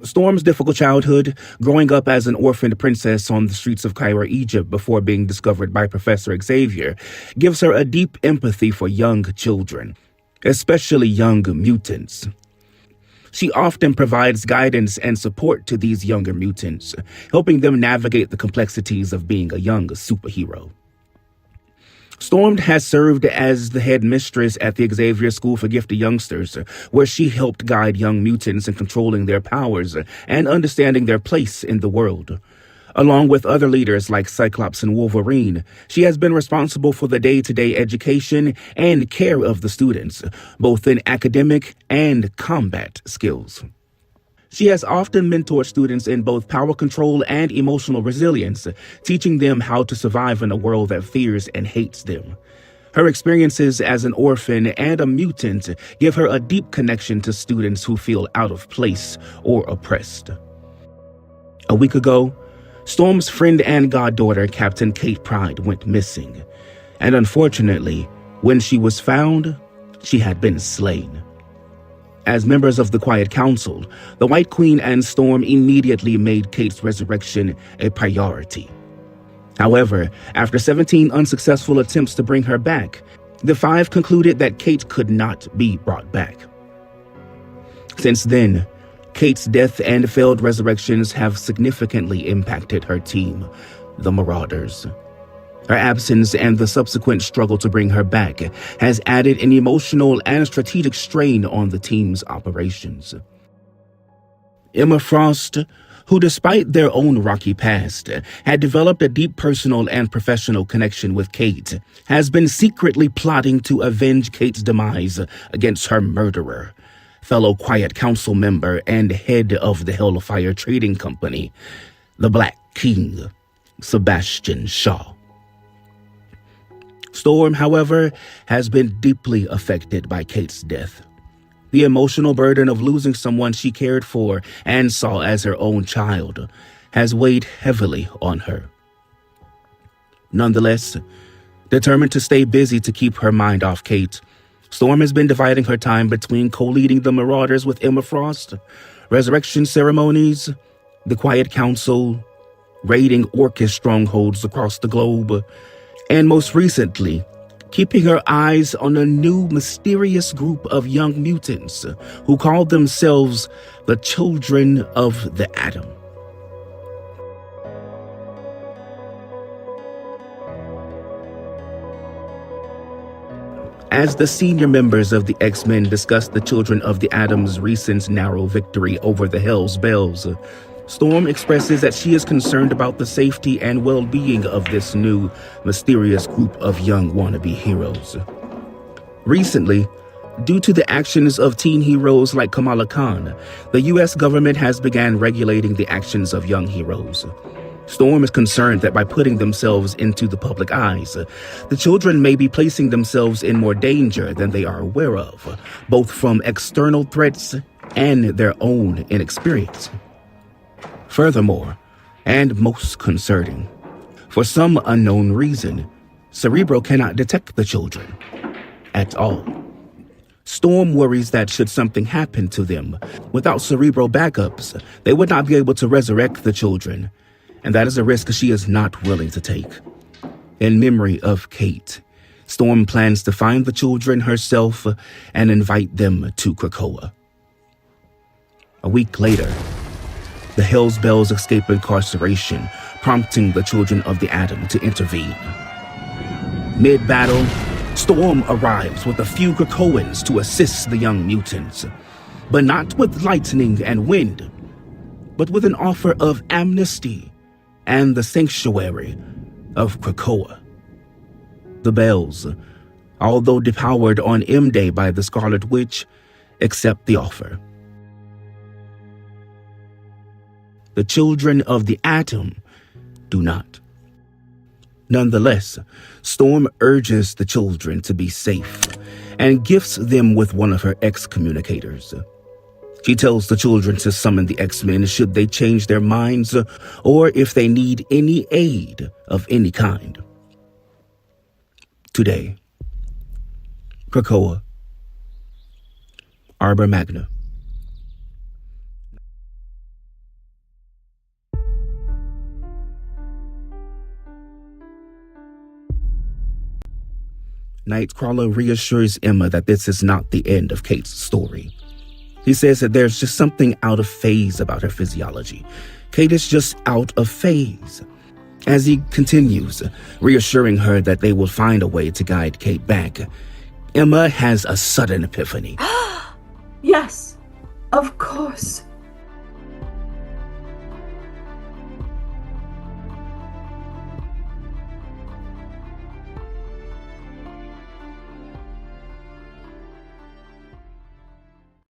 Storm's difficult childhood, growing up as an orphaned princess on the streets of Cairo, Egypt, before being discovered by Professor Xavier, gives her a deep empathy for young children, especially young mutants. She often provides guidance and support to these younger mutants, helping them navigate the complexities of being a young superhero. Storm has served as the headmistress at the Xavier School for Gifted Youngsters, where she helped guide young mutants in controlling their powers and understanding their place in the world. Along with other leaders like Cyclops and Wolverine, she has been responsible for the day-to-day education and care of the students, both in academic and combat skills. She has often mentored students in both power control and emotional resilience, teaching them how to survive in a world that fears and hates them. Her experiences as an orphan and a mutant give her a deep connection to students who feel out of place or oppressed. A week ago, Storm's friend and goddaughter, Captain Kate Pryde, went missing, and unfortunately, when she was found, she had been slain. As members of the Quiet Council, the White Queen and Storm immediately made Kate's resurrection a priority. However, after 17 unsuccessful attempts to bring her back, the five concluded that Kate could not be brought back. Since then, Kate's death and failed resurrections have significantly impacted her team, the Marauders. Her absence and the subsequent struggle to bring her back has added an emotional and strategic strain on the team's operations. Emma Frost, who despite their own rocky past, had developed a deep personal and professional connection with Kate, has been secretly plotting to avenge Kate's demise against her murderer, fellow Quiet Council member and head of the Hellfire Trading Company, the Black King, Sebastian Shaw. Storm, however, has been deeply affected by Kate's death. The emotional burden of losing someone she cared for and saw as her own child has weighed heavily on her. Nonetheless, determined to stay busy to keep her mind off Kate, Storm has been dividing her time between co-leading the Marauders with Emma Frost, resurrection ceremonies, the Quiet Council, raiding Orcish strongholds across the globe, and most recently, keeping her eyes on a new mysterious group of young mutants who call themselves the Children of the Atom. As the senior members of the X-Men discuss the Children of the Atom's recent narrow victory over the Hell's Bells, Storm expresses that she is concerned about the safety and well-being of this new, mysterious group of young wannabe heroes. Recently, due to the actions of teen heroes like Kamala Khan, the U.S. government has begun regulating the actions of young heroes. Storm is concerned that by putting themselves into the public eyes, the children may be placing themselves in more danger than they are aware of, both from external threats and their own inexperience. Furthermore, and most concerning, for some unknown reason, Cerebro cannot detect the children at all. Storm worries that should something happen to them, without Cerebro backups, they would not be able to resurrect the children, and that is a risk she is not willing to take. In memory of Kate, Storm plans to find the children herself and invite them to Krakoa. A week later, the Hell's Bells escape incarceration, prompting the Children of the Atom to intervene. Mid-battle, Storm arrives with a few Krakoans to assist the young mutants, but not with lightning and wind, but with an offer of amnesty and the sanctuary of Krakoa. The Bells, although depowered on M-Day by the Scarlet Witch, accept the offer. The Children of the Atom do not. Nonetheless, Storm urges the children to be safe and gifts them with one of her excommunicators. She tells the children to summon the X-Men should they change their minds or if they need any aid of any kind. Today, Krakoa, Arbor Magna. Nightcrawler reassures Emma that this is not the end of Kate's story. He says that there's just something out of phase about her physiology. Kate is just out of phase. As he continues, reassuring her that they will find a way to guide Kate back, Emma has a sudden epiphany. Yes, of course.